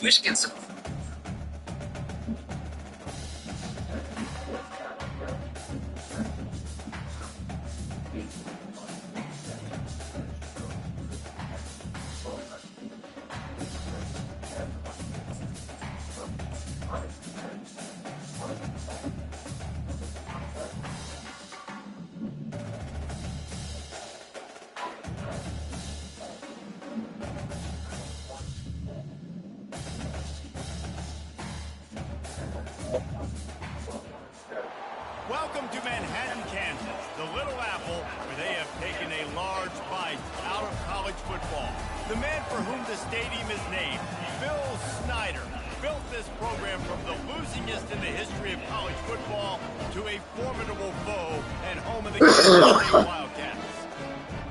Michigan. Welcome to Manhattan, Kansas, the Little Apple, where they have taken a large bite out of college football. The man for whom the stadium is named, Phil Snyder, built this program from the losingest in the history of college football to a formidable foe and home of the Kansas State Wildcats.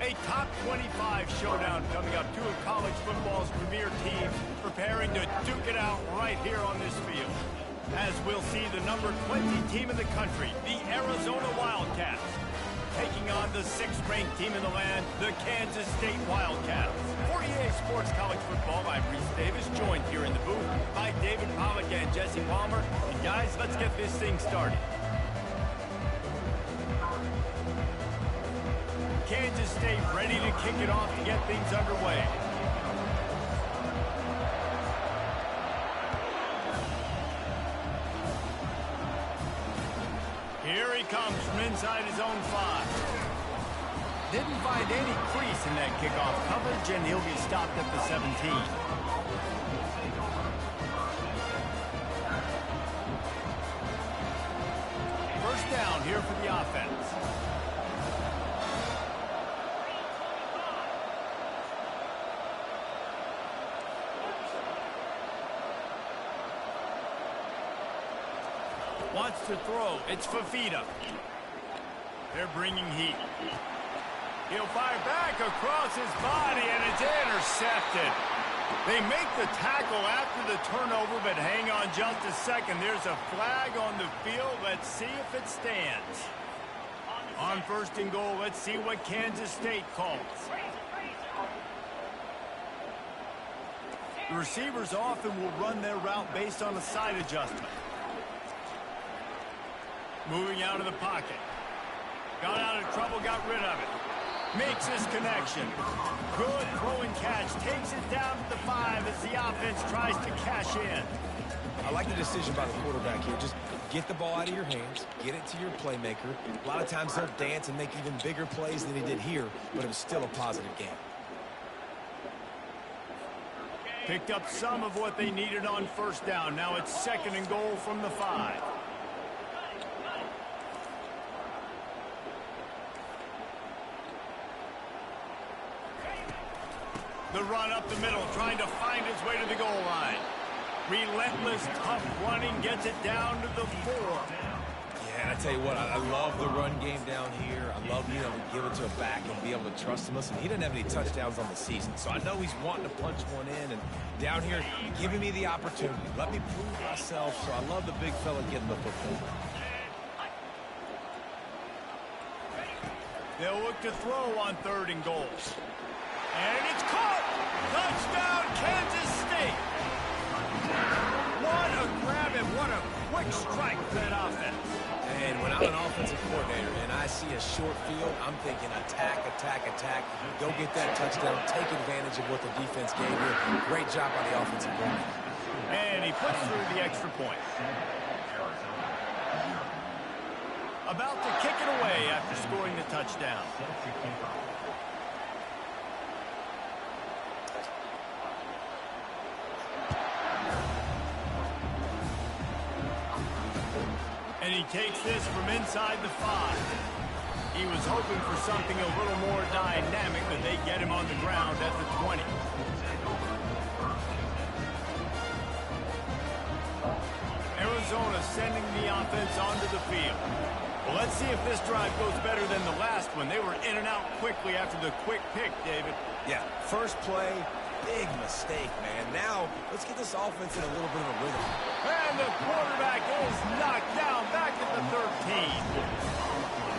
A top 25 showdown coming up, two of college football's premier teams preparing to duke it out right here on this field. As we'll see the number 20 team in the country, the Arizona Wildcats, taking on the 6th-ranked team in the land, the Kansas State Wildcats. For EA Sports College Football, I'm Reese Davis, joined here in the booth by David Pollack and Jesse Palmer. And guys, let's get this thing started. Kansas State ready to kick it off to get things underway. Here he comes from inside his own 5. Didn't find any crease in that kickoff coverage, and he'll be stopped at the 17. First down here for the offense. Wants to throw. It's Fafita. They're bringing heat. He'll fire back across his body, and it's intercepted. They make the tackle after the turnover, but hang on just a second. There's a flag on the field. Let's see if it stands. On 1st and goal, let's see what Kansas State calls. The receivers often will run their route based on a side adjustment. Moving out of the pocket. Got out of trouble, got rid of it. Makes his connection. Good throw and catch. Takes it down to the 5 as the offense tries to cash in. I like the decision by the quarterback here. Just get the ball out of your hands. Get it to your playmaker. A lot of times he'll dance and make even bigger plays than he did here, but it was still a positive game. Picked up some of what they needed on 1st down. Now it's 2nd and goal from the 5. The run up the middle, trying to find his way to the goal line. Relentless, tough running, gets it down to the 4. Yeah, and I tell you what, I love the run game down here. I love being able to give it to a back and be able to trust him. Listen, he didn't have any touchdowns on the season, so I know he's wanting to punch one in. And down here, giving me the opportunity. Let me prove myself, so I love the big fella getting the football. They'll look to throw on 3rd and goal. And it's caught! Touchdown, Kansas State! What a grab and what a quick strike for that offense. And when I'm an offensive coordinator and I see a short field, I'm thinking attack, attack, attack. Go get that touchdown. Take advantage of what the defense gave you. Great job by the offensive coordinator. And he puts through the extra point. About to kick it away after scoring the touchdown. And he takes this from inside the 5. He was hoping for something a little more dynamic, but they get him on the ground at the 20. Arizona sending the offense onto the field. Well, let's see if this drive goes better than the last one. They were in and out quickly after the quick pick, David. Yeah, first play, big mistake, man. Now, let's get this offense in a little bit of a rhythm. And the quarterback is knocked down back at the 13.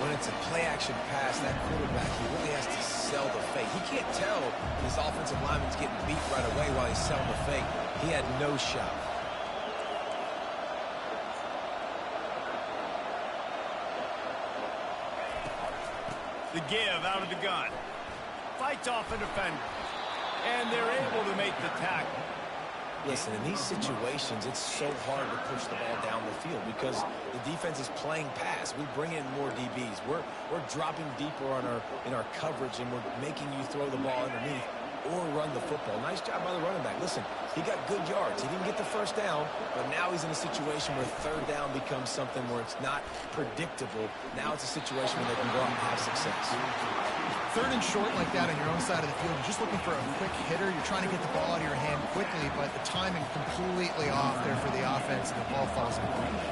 When it's a play-action pass, that quarterback, he really has to sell the fake. He can't tell his offensive lineman's getting beat right away while he's selling the fake. He had no shot. The give out of the gun. Fights off a defender. And they're able to make the tackle. Listen, in these situations, it's so hard to push the ball down the field because the defense is playing pass. We bring in more DBs. We're dropping deeper in our coverage, and we're making you throw the ball underneath or run the football. Nice job by the running back. Listen, he got good yards. He didn't get the first down, but now he's in a situation where third down becomes something where it's not predictable. Now it's a situation where they can go out and have success. Third and short like that on your own side of the field, you're just looking for a quick hitter. You're trying to get the ball out of your hand quickly, but the timing completely off there for the offense, and the ball falls incomplete.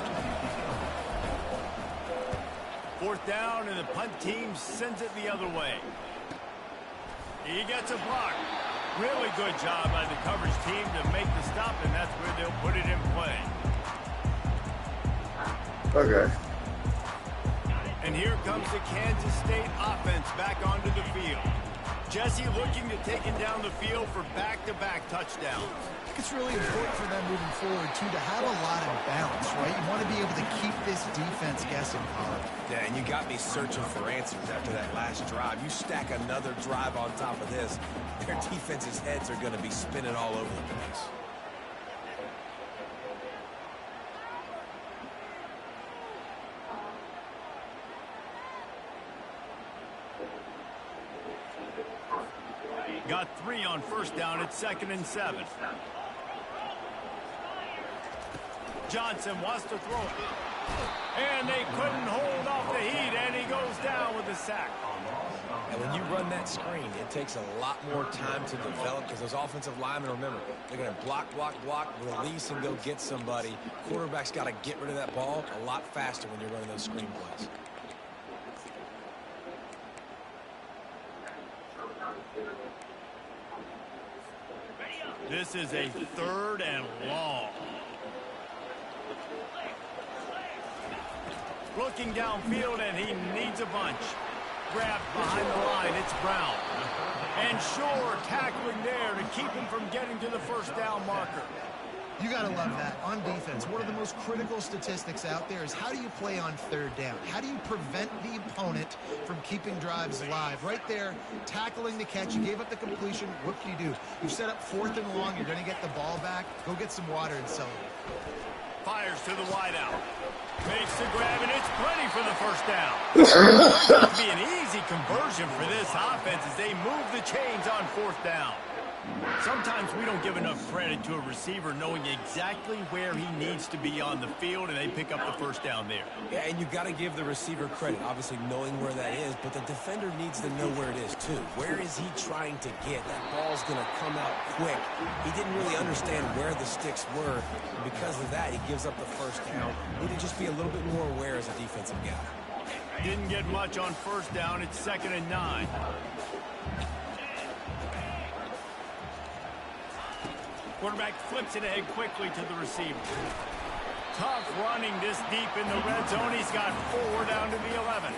Fourth down, and the punt team sends it the other way. He gets a block. Really good job by the coverage team to make the stop, and that's where they'll put it in play. Okay. And here comes the Kansas State offense back onto the field. Jesse looking to take him down the field for back-to-back touchdowns. I think it's really important for them moving forward, too, to have a lot of balance, right? You want to be able to keep this defense guessing, Colin. Yeah, and you got me searching for answers after that last drive. You stack another drive on top of this, their defense's heads are going to be spinning all over the place. Got 3 on first down at 2nd and 7. Johnson wants to throw it. And they couldn't hold off the heat, and he goes down with a sack. And when you run that screen, it takes a lot more time to develop because those offensive linemen, remember, they're going to block, release, and go get somebody. Quarterback's got to get rid of that ball a lot faster when you're running those screen plays. This is a 3rd and long. Looking downfield, and he needs a bunch. Grabbed behind the line, it's Brown. And Shore tackling there to keep him from getting to the first down marker. You got to love that. On defense, one of the most critical statistics out there is how do you play on third down? How do you prevent the opponent from keeping drives alive? Right there, tackling the catch. You gave up the completion. What can you do? You've set up 4th and long. You're going to get the ball back. Go get some water and celebrate. Fires to the wideout. Makes the grab, and it's plenty for the first down. It's going to be an easy conversion for this offense as they move the chains on 4th down. Sometimes we don't give enough credit to a receiver knowing exactly where he needs to be on the field, and they pick up the first down there. Yeah, and you got to give the receiver credit, obviously knowing where that is, but the defender needs to know where it is too. Where is he trying to get? That ball's going to come out quick. He didn't really understand where the sticks were, and because of that, he gives up the first down. Need to just be a little bit more aware as a defensive guy. Didn't get much on first down. It's 2nd and 9. Quarterback flips it ahead quickly to the receiver. Tough running this deep in the red zone. He's got 4 down to the 11.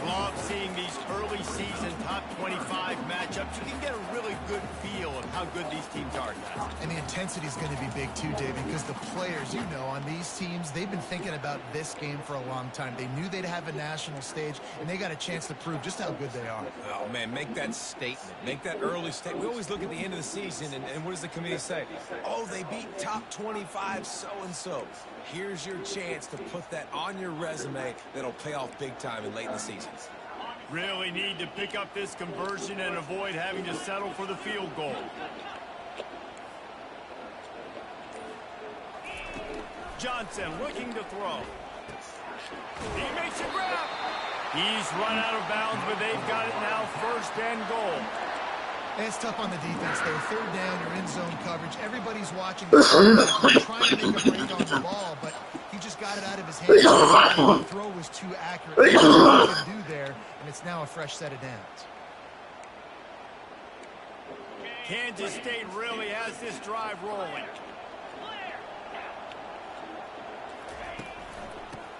Love seeing these early season top 25 matchups. You can get a really good feel of how good these teams are, guys. And the intensity is going to be big too, Dave, because the players, you know, on these teams, they've been thinking about this game for a long time. They knew they'd have a national stage, and they got a chance to prove just how good they are. Oh, man, make that statement. Make that early statement. We always look at the end of the season, and what does the committee say? Oh, they beat top 25 so-and-so. Here's your chance to put that on your resume that'll pay off big time in late in the season. Really need to pick up this conversion and avoid having to settle for the field goal. Johnson looking to throw. He makes a grab. He's run out of bounds, but they've got it now, 1st and goal. And it's tough on the defense, though. 3rd down, you're in zone coverage. Everybody's watching the quarterback, trying to make a break on the ball, but He just got it out of his hands. The throw was too accurate. There's nothing he can do there, and it's now a fresh set of downs. Kansas State really has this drive rolling.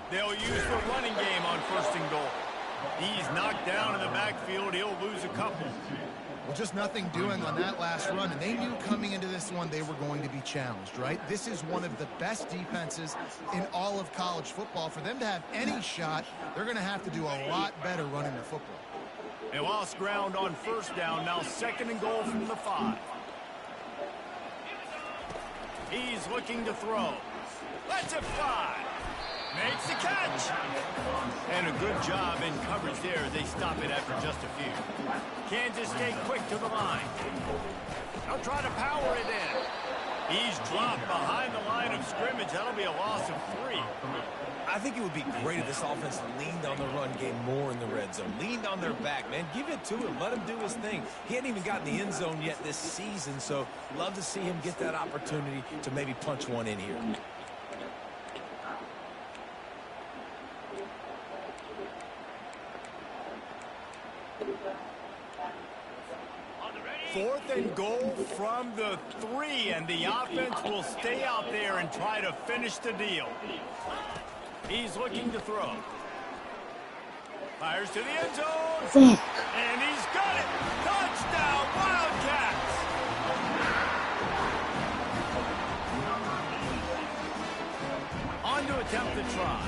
They'll use the running game on 1st and goal. He's knocked down in the backfield. He'll lose a couple. Well, just nothing doing on that last run, and they knew coming into this one they were going to be challenged, right? This is one of the best defenses in all of college football. For them to have any shot, they're going to have to do a lot better running the football. They lost ground on 1st down. Now 2nd and goal from the 5. He's looking to throw. Lets it fly. Makes the catch. And a good job in coverage there. They stop it after just a few. Kansas State quick to the line. They'll try to power it in. He's dropped behind the line of scrimmage. That'll be a loss of 3. I think it would be great if this offense leaned on the run game more in the red zone. Leaned on their back, man. Give it to him. Let him do his thing. He hadn't even gotten the end zone yet this season, so love to see him get that opportunity to maybe punch one in here. 4th and goal from the 3, and the offense will stay out there and try to finish the deal. He's looking to throw. Fires to the end zone. And he's got it. Touchdown, Wildcats. On to attempt the try.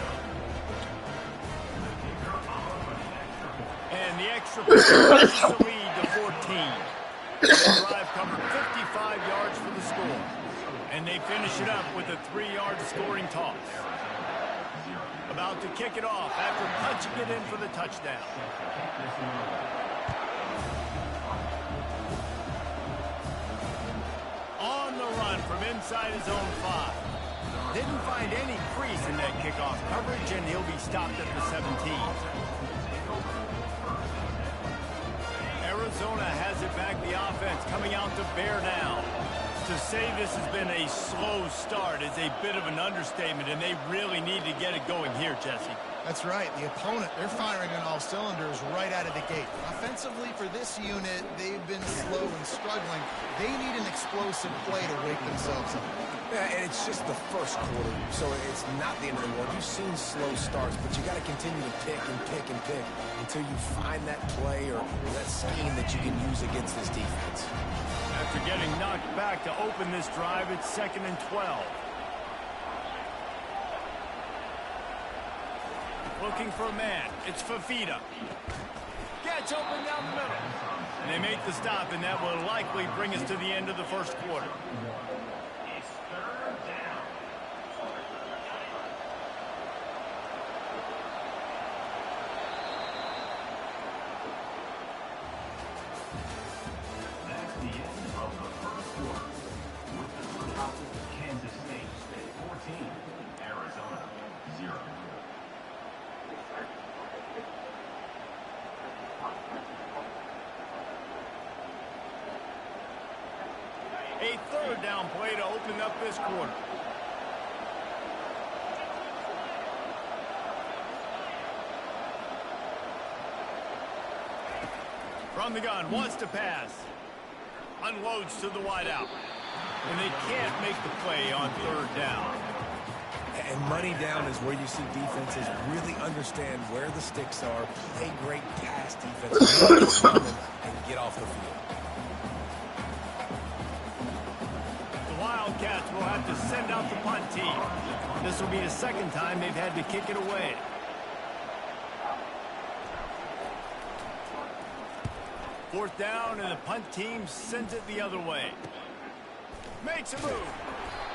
And the extra point pushes the lead to 14. The drive covered 55 yards for the score. And they finish it up with a 3-yard scoring toss. About to kick it off after punching it in for the touchdown. On the run from inside his own 5. Didn't find any crease in that kickoff coverage, and he'll be stopped at the 17. Arizona has it back, the offense coming out to bear down. To say this has been a slow start is a bit of an understatement, and they really need to get it going here, Jesse. That's right. The opponent, they're firing on all cylinders right out of the gate. Offensively, for this unit, they've been slow and struggling. They need an explosive play to wake themselves up. Yeah, and it's just the first quarter, so it's not the end of the world. You've seen slow starts, but you got to continue to pick and pick and pick until you find that play or that scheme that you can use against this defense. After getting knocked back to open this drive, it's 2nd and 12. Looking for a man. It's Fafita. Gets open down the middle. And they make the stop, and that will likely bring us to the end of the first quarter. Kansas State 14, Arizona 0. A 3rd down play to open up this quarter. From the gun, wants to pass. Unloads to the wideout. And they can't make the play on 3rd down. And money down is where you see defenses really understand where the sticks are, play great pass defense, and get off the field. The Wildcats will have to send out the punt team. This will be the 2nd time they've had to kick it away. Fourth down, and the punt team sends it the other way. Makes a move.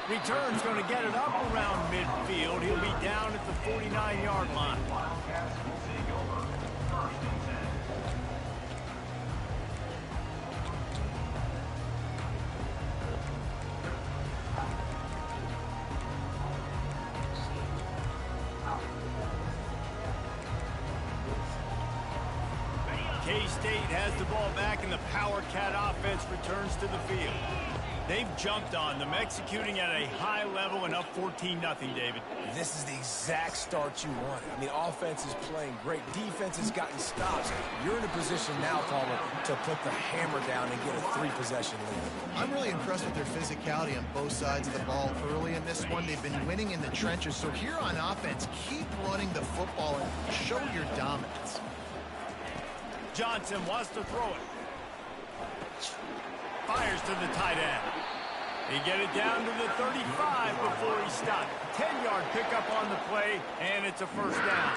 Return's going to get it up around midfield. He'll be down at the 49-yard line. K-State has the ball back, and the Power Cat offense returns to the field. They've jumped on them, executing at a high level and up 14-0, David. This is the exact start you wanted. I mean, offense is playing great. Defense has gotten stops. You're in a position now, Palmer, to put the hammer down and get a 3-possession lead. I'm really impressed with their physicality on both sides of the ball early in this one. They've been winning in the trenches. So here on offense, keep running the football and show your dominance. Johnson wants to throw it. Fires to the tight end. He get it down to the 35 before he stopped. 10-yard pickup on the play, and it's a first down.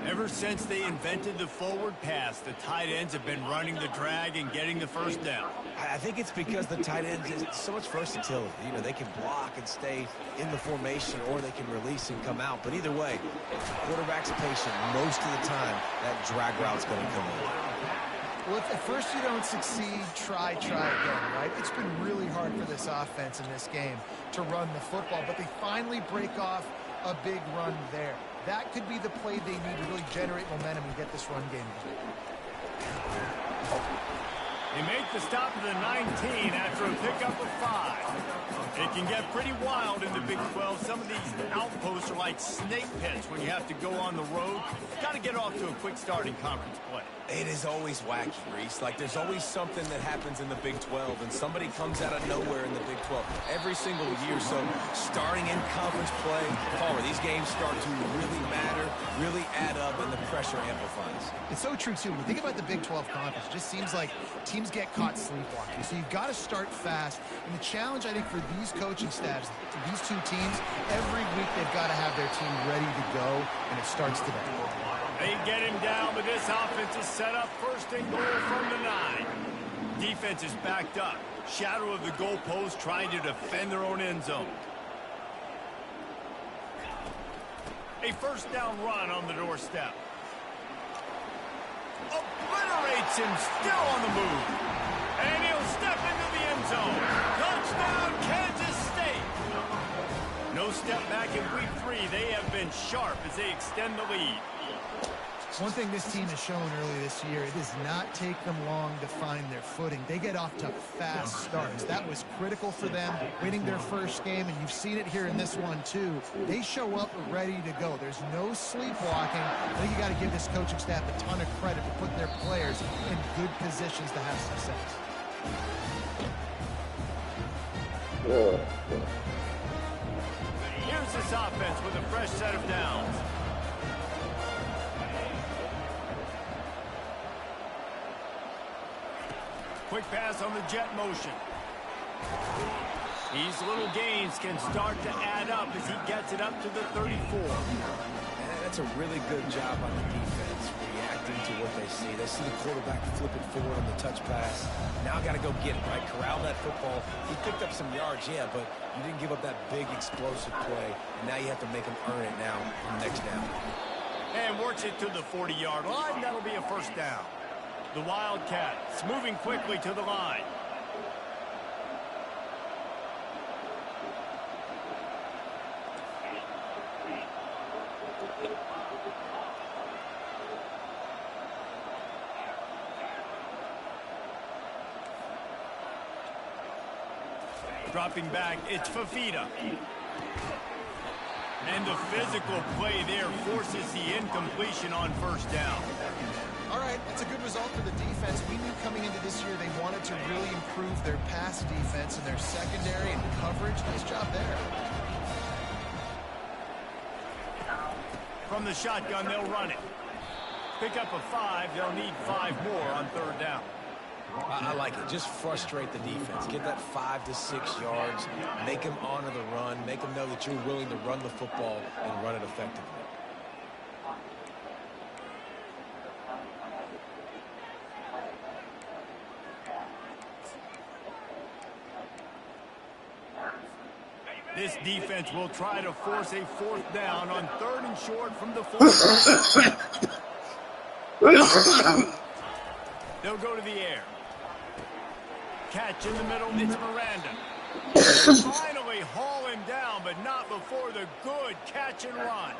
Ever since they invented the forward pass, the tight ends have been running the drag and getting the first down. I think it's because the tight ends is so much versatility. You know, they can block and stay in the formation, or they can release and come out. But either way, if the quarterback's patient, most of the time, that drag route's going to come in. Well, if at first you don't succeed, try again, right? It's been really hard for this offense in this game to run the football, but they finally break off a big run there. That could be the play they need to really generate momentum and get this run game going. They make the stop of the 19 after a pickup of 5. It can get pretty wild in the Big 12. Some of these outposts are like snake pits when you have to go on the road. Got to get off to a quick start in conference play. It is always wacky, Reese. Like, there's always something that happens in the Big 12, and somebody comes out of nowhere in the Big 12 every single year. So, starting in conference play, Palmer, these games start to really matter, really add up, and the pressure amplifies. It's so true, too. When you think about the Big 12 conference, it just seems like teams get caught sleepwalking. So, you've got to start fast. And the challenge, I think, for these coaching staffs, these two teams, every week they've got to have their team ready to go, and it starts today. They get him down, but this offense is set up first and goal from the 9. Defense is backed up. Shadow of the goalpost trying to defend their own end zone. A first down run on the doorstep. Obliterates him, still on the move. And he'll step into the end zone. Touchdown, Kansas State. No step back in week 3. They have been sharp as they extend the lead. One thing this team has shown early this year, it does not take them long to find their footing. They get off to fast starts. That was critical for them, winning their first game, and you've seen it here in this one, too. They show up ready to go. There's no sleepwalking. I think you got to give this coaching staff a ton of credit for putting their players in good positions to have success. Here's this offense with a fresh set of downs. Quick pass on the jet motion. These little gains can start to add up as he gets it up to the 34. That's a really good job on the defense, reacting to what they see. They see the quarterback flip it forward on the touch pass. Now got to go get it, right? Corral that football. He picked up some yards, yeah, but you didn't give up that big explosive play. And now you have to make him earn it now on the next down. And works it to the 40-yard line. That'll be a first down. The Wildcats moving quickly to the line. Dropping back, it's Fafita. And the physical play there forces the incompletion on first down. All right, that's a good result for the defense. We knew coming into this year they wanted to really improve their pass defense and their secondary and coverage. Nice job there. From the shotgun, they'll run it. Pick up a 5. They'll need 5 more on third down. I like it. Just frustrate the defense. Get that 5 to 6 yards. Make them honor the run. Make them know that you're willing to run the football and run it effectively. This defense will try to force a fourth down on third and short from the 40. They'll go to the air. Catch in the middle, it's Miranda. Finally haul him down, but not before the good catch and run.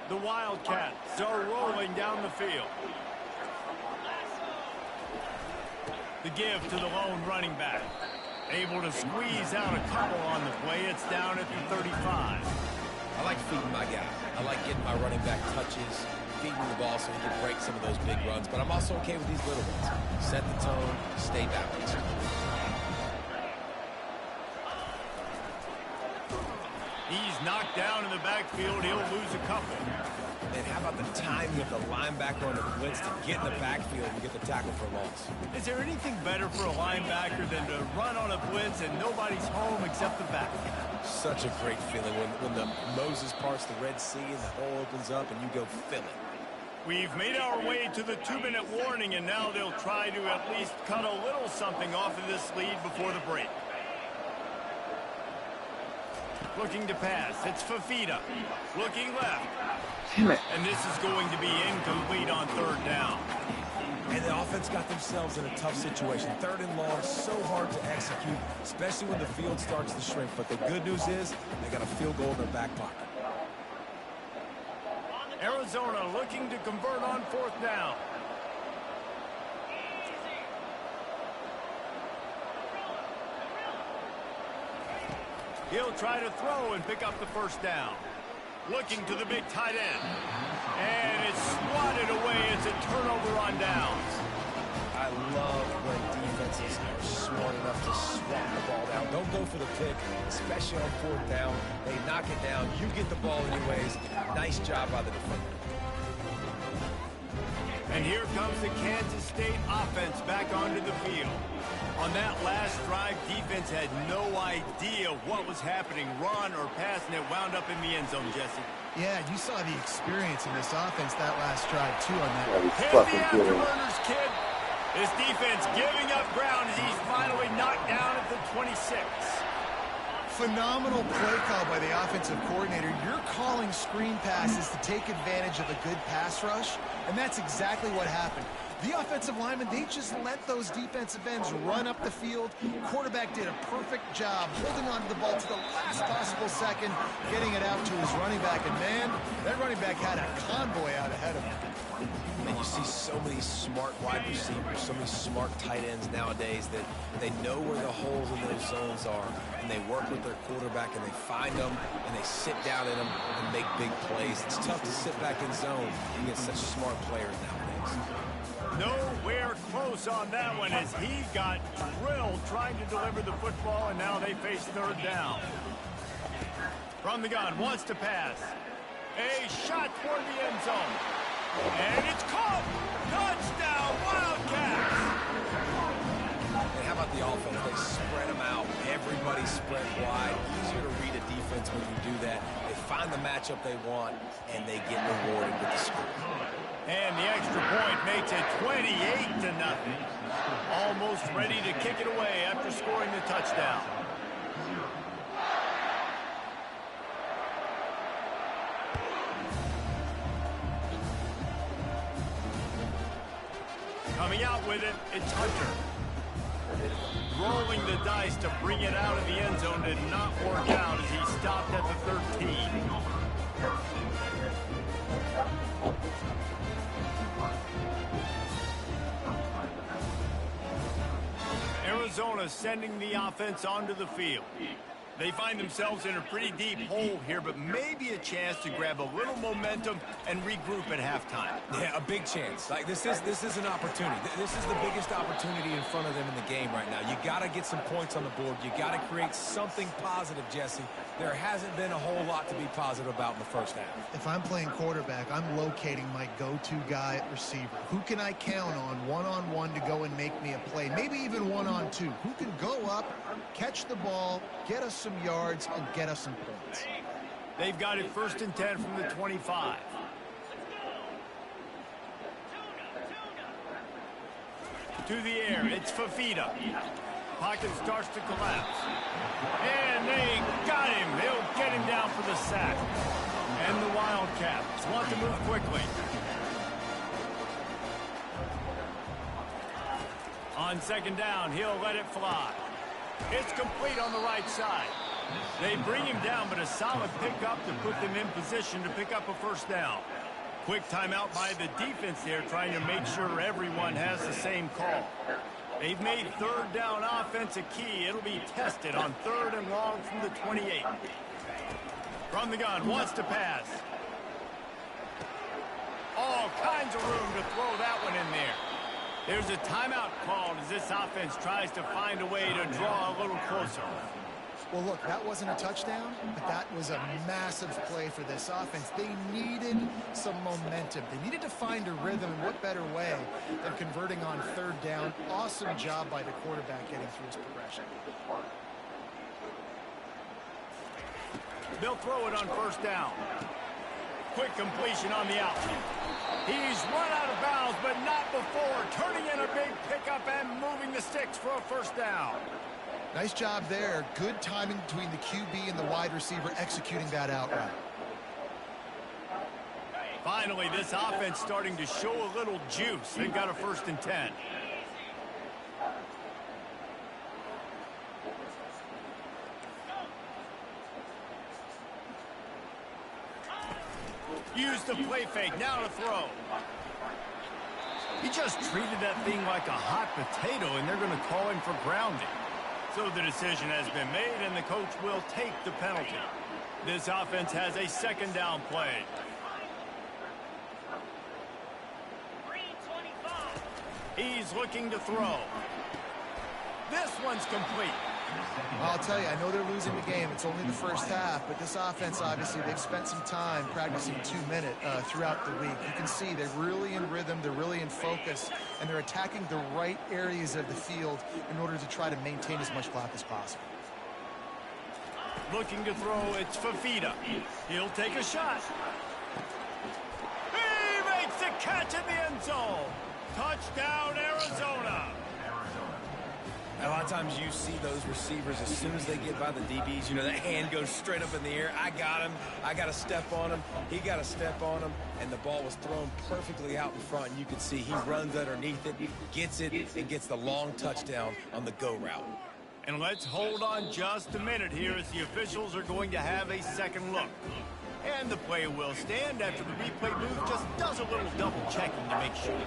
The Wildcats are rolling down the field. The give to the lone running back. Able to squeeze out a couple on the play. It's down at the 35. I like feeding my guy. I like getting my running back touches, feeding the ball so he can break some of those big runs. But I'm also okay with these little ones. Set the tone, stay balanced. He's knocked down in the backfield. He'll lose a couple. And how about the timing of the linebacker on the blitz to get in the backfield and get the tackle for loss? Is there anything better for a linebacker than to run on a blitz and nobody's home except the back? Such a great feeling when the Moses parts the Red Sea and the hole opens up and you go fill it. We've made our way to the 2-minute warning, and now they'll try to at least cut a little something off of this lead before the break. Looking to pass. It's Fafita. Looking left. Damn it. And this is going to be incomplete on third down. And the offense got themselves in a tough situation. Third and long, so hard to execute, especially when the field starts to shrink. But the good news is they got a field goal in their back pocket. Arizona looking to convert on fourth down. He'll try to throw and pick up the first down. Looking to the big tight end. And it's swatted away. It's a turnover on downs. I love when defenses are smart enough to swat the ball down. Don't go for the pick, especially on fourth down. They knock it down. You get the ball anyways. Nice job by the defender. And here comes the Kansas State offense back onto the field. On that last drive, defense had no idea what was happening, run or pass, and it wound up in the end zone, Jesse. Yeah, you saw the experience in this offense that last drive, too, on that. Hit the afterburners, kid. This defense giving up ground as he's finally knocked down at the 26. Phenomenal play call by the offensive coordinator. You're calling screen passes to take advantage of a good pass rush, and that's exactly what happened. The offensive linemen, they just let those defensive ends run up the field. Quarterback did a perfect job holding on to the ball to the last possible second, getting it out to his running back. And, man, that running back had a convoy out ahead of him. And you see so many smart wide receivers, so many smart tight ends nowadays that they know where the holes in those zones are, and they work with their quarterback, and they find them, and they sit down in them and make big plays. It's tough to sit back in zone against such smart players nowadays. Nowhere close on that one as he got drilled trying to deliver the football, and now they face third down. From the gun, wants to pass. A shot toward the end zone. And it's caught! Touchdown, Wildcats! And how about the offense? They spread them out. Everybody spread wide. Easier to read a defense when you do that. They find the matchup they want, and they get rewarded with the score. And the extra point makes it 28-0. Almost ready to kick it away after scoring the touchdown. Coming out with it, it's Hunter. Rolling the dice to bring it out of the end zone did not work out as he stopped at the 13. Arizona sending the offense onto the field. They find themselves in a pretty deep hole here, but maybe a chance to grab a little momentum and regroup at halftime. Yeah, a big chance. Like this is an opportunity. This is the biggest opportunity in front of them in the game right now. You got to get some points on the board. You got to create something positive, Jesse. There hasn't been a whole lot to be positive about in the first half. If I'm playing quarterback, I'm locating my go-to guy at receiver. Who can I count on one-on-one to go and make me a play? Maybe even one-on-two. Who can go up, catch the ball, get us some yards, and get us some points? They've got it 1st and 10 from the 25. To the air, it's Fafita. Pocket starts to collapse. And they got him. They'll get him down for the sack. And the Wildcats want to move quickly. On 2nd down, he'll let it fly. It's complete on the right side. They bring him down, but a solid pickup to put them in position to pick up a 1st down. Quick timeout by the defense there, trying to make sure everyone has the same call. They've made third down offense a key. It'll be tested on 3rd and long from the 28. From the gun, wants to pass. All kinds of room to throw that one in there. There's a timeout called as this offense tries to find a way to draw a little closer. Well, look, that wasn't a touchdown, but that was a massive play for this offense. They needed some momentum. They needed to find a rhythm, and what better way than converting on 3rd down. Awesome job by the quarterback getting through his progression. They'll throw it on 1st down. Quick completion on the out. He's run out of bounds, but not before. Turning in a big pickup and moving the sticks for a 1st down. Nice job there. Good timing between the QB and the wide receiver executing that out route. Finally, this offense starting to show a little juice. They've got a 1st and 10. Use the play fake, now to throw. He just treated that thing like a hot potato, and they're going to call him for grounding. So the decision has been made, and the coach will take the penalty. This offense has a 2nd down play. He's looking to throw. This one's complete. I'll tell you, I know they're losing the game. It's only the 1st half, but this offense, obviously, they've spent some time practicing 2-minute throughout the week. You can see they're really in rhythm, they're really in focus, and they're attacking the right areas of the field in order to try to maintain as much clock as possible. Looking to throw, it's Fafita. He'll take a shot. He makes the catch in the end zone. Touchdown, Arizona. A lot of times you see those receivers, as soon as they get by the DBs, you know, that hand goes straight up in the air. I got him. I got to step on him. He got to step on him. And the ball was thrown perfectly out in front. And you can see he runs underneath it, gets it, and gets the long touchdown on the go route. And let's hold on just a minute here as the officials are going to have a second look. And the play will stand after the replay booth just does a little double checking to make sure.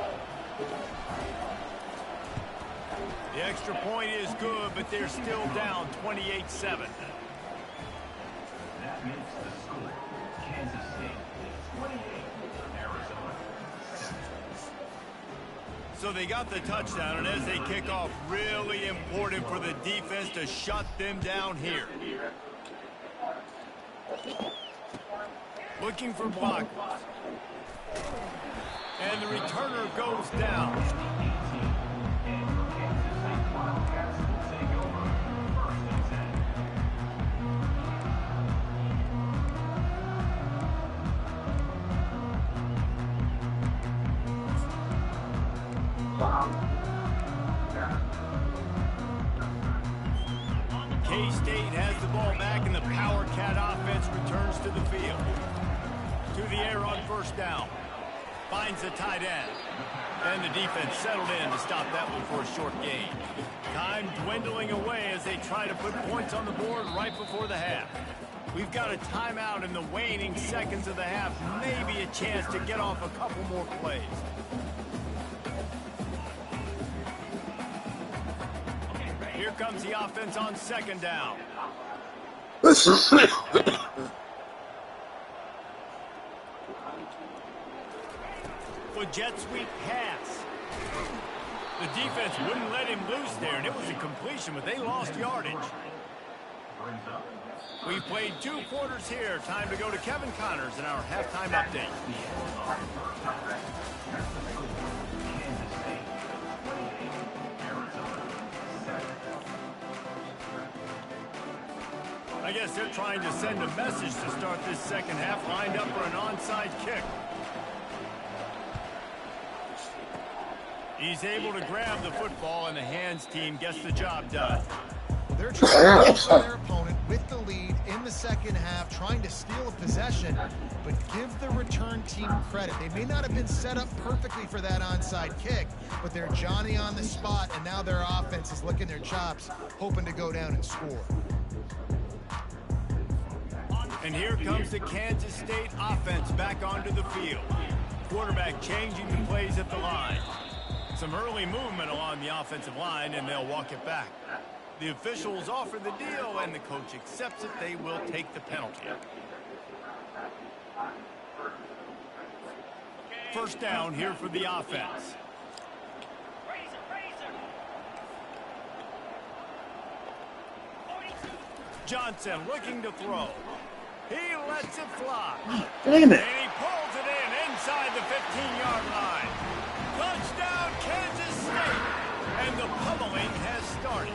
The extra point is good, but they're still down 28-7. That makes the score. Kansas State 28, Arizona 7. So they got the touchdown, and as they kick off, really important for the defense to shut them down here. Looking for blockers. And the returner goes down. K-State has the ball back, and the Power Cat offense returns to the field. To the air on 1st down. Finds the tight end. And the defense settled in to stop that one for a short gain. Time dwindling away as they try to put points on the board right before the half. We've got a timeout in the waning seconds of the half. Maybe a chance to get off a couple more plays. Here comes the offense on 2nd down. With jet sweep pass. The defense wouldn't let him loose there, and it was a completion, but they lost yardage. We've played 2 quarters here. Time to go to Kevin Connors in our halftime update. I guess they're trying to send a message to start this 2nd half, lined up for an onside kick. He's able to grab the football, and the hands team gets the job done. They're trying to push their opponent with the lead in the 2nd half, trying to steal a possession, but give the return team credit. They may not have been set up perfectly for that onside kick, but they're Johnny on the spot, and now their offense is licking their chops, hoping to go down and score. And here comes the Kansas State offense back onto the field. quarterback changing the plays at the line. Some early movement along the offensive line, and they'll walk it back. The officials offer the deal, and the coach accepts it. They will take the penalty. First down here for the offense. Johnson looking to throw. He lets it fly. Damn it. And he pulls it in inside the 15-yard line. Touchdown, Kansas State. And the pummeling has started.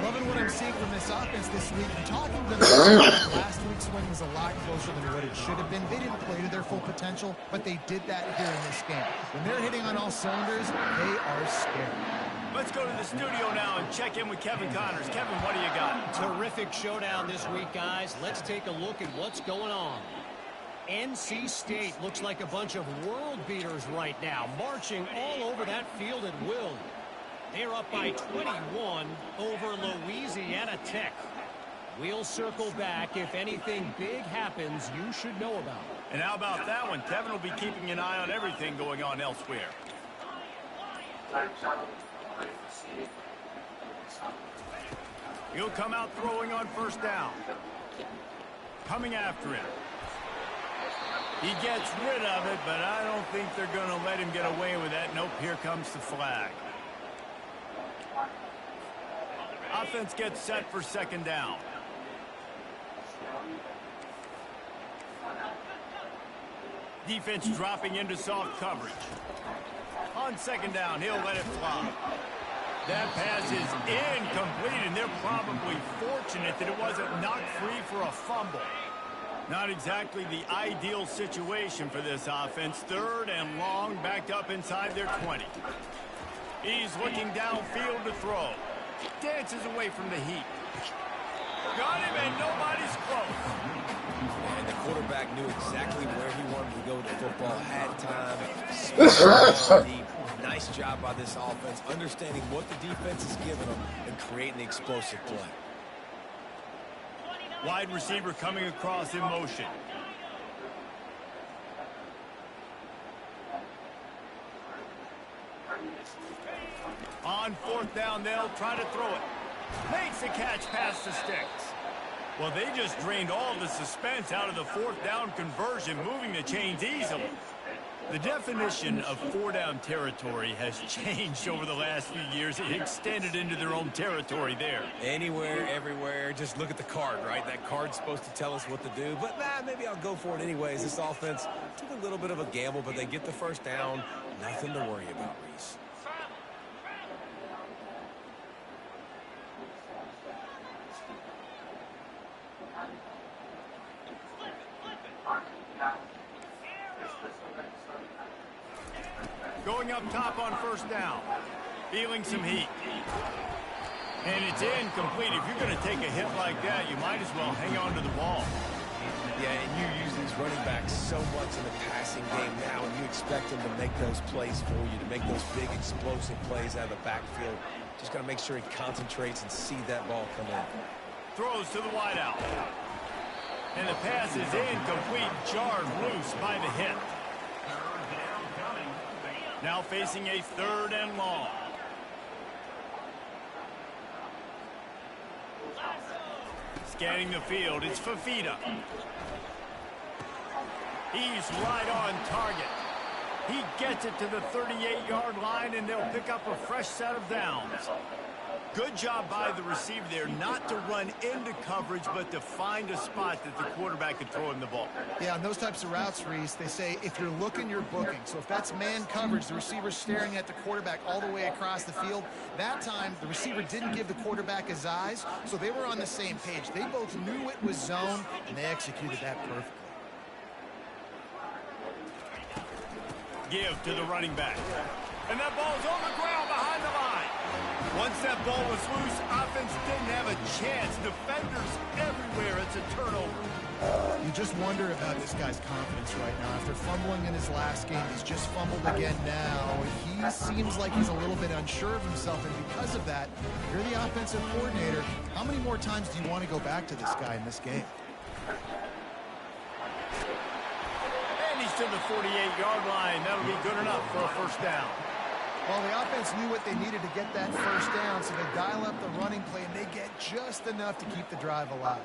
Loving what I'm seeing from this offense this week. I'm talking to them. Last week's win was a lot closer than what it should have been. They didn't play to their full potential, but they did that here in this game. When they're hitting on all cylinders, they are scary. Let's go to the studio now and check in with Kevin Connors. Kevin, what do you got? Terrific showdown this week, guys. Let's take a look at what's going on. NC State looks like a bunch of world beaters right now, marching all over that field at will. They're up by 21 over Louisiana Tech. We'll circle back. If anything big happens, you should know about it. And how about that one? Kevin will be keeping an eye on everything going on elsewhere. He'll come out throwing on first down. Coming after him. He gets rid of it, but I don't think they're going to let him get away with that. Nope, here comes the flag. Offense gets set for second down. Defense dropping into soft coverage. On second down, he'll let it fly. That pass is incomplete, and they're probably fortunate that it wasn't knocked free for a fumble. Not exactly the ideal situation for this offense. Third and long, backed up inside their 20. He's looking downfield to throw. Dances away from the heat. Got him, and nobody's close. And the quarterback knew exactly where he wanted to go with the football. Had time. Deep. Nice job by this offense, understanding what the defense is giving them and creating the explosive play. Wide receiver coming across in motion. On fourth down, they'll try to throw it. Makes the catch past the sticks. Well, they just drained all the suspense out of the fourth down conversion, moving the chains easily. The definition of four-down territory has changed over the last few years. It extended into their own territory there. Anywhere, everywhere, just look at the card, right? That card's supposed to tell us what to do, but maybe I'll go for it anyways. This offense took a little bit of a gamble, but they get the first down. Nothing to worry about, Reese. Going up top on first down. Feeling some heat. And it's incomplete. If you're going to take a hit like that, you might as well hang on to the ball. Yeah, and you use these running backs so much in the passing game now, and you expect them to make those plays for you, to make those big explosive plays out of the backfield. Just got to make sure he concentrates and see that ball come in. Throws to the wideout. And the pass is incomplete, jarred loose by the hit. Now facing a third and long. Scanning the field, it's Fafita. He's right on target. He gets it to the 38-yard line, and they'll pick up a fresh set of downs. Good job by the receiver there, not to run into coverage, but to find a spot that the quarterback could throw him the ball. Yeah, on those types of routes, Reese, they say if you're looking, you're booking. So if that's man coverage, the receiver's staring at the quarterback all the way across the field. That time, the receiver didn't give the quarterback his eyes, so they were on the same page. They both knew it was zone, and they executed that perfectly. Give to the running back. And that ball's on the ground behind the line. Once that ball was loose, offense didn't have a chance. Defenders everywhere. It's a turnover. You just wonder about this guy's confidence right now. After fumbling in his last game, he's just fumbled again now. He seems like he's a little bit unsure of himself, and because of that, you're the offensive coordinator. How many more times do you want to go back to this guy in this game? And he's to the 48-yard line. That'll be good enough for a first down. Well, the offense knew what they needed to get that first down, so they dial up the running play, and they get just enough to keep the drive alive.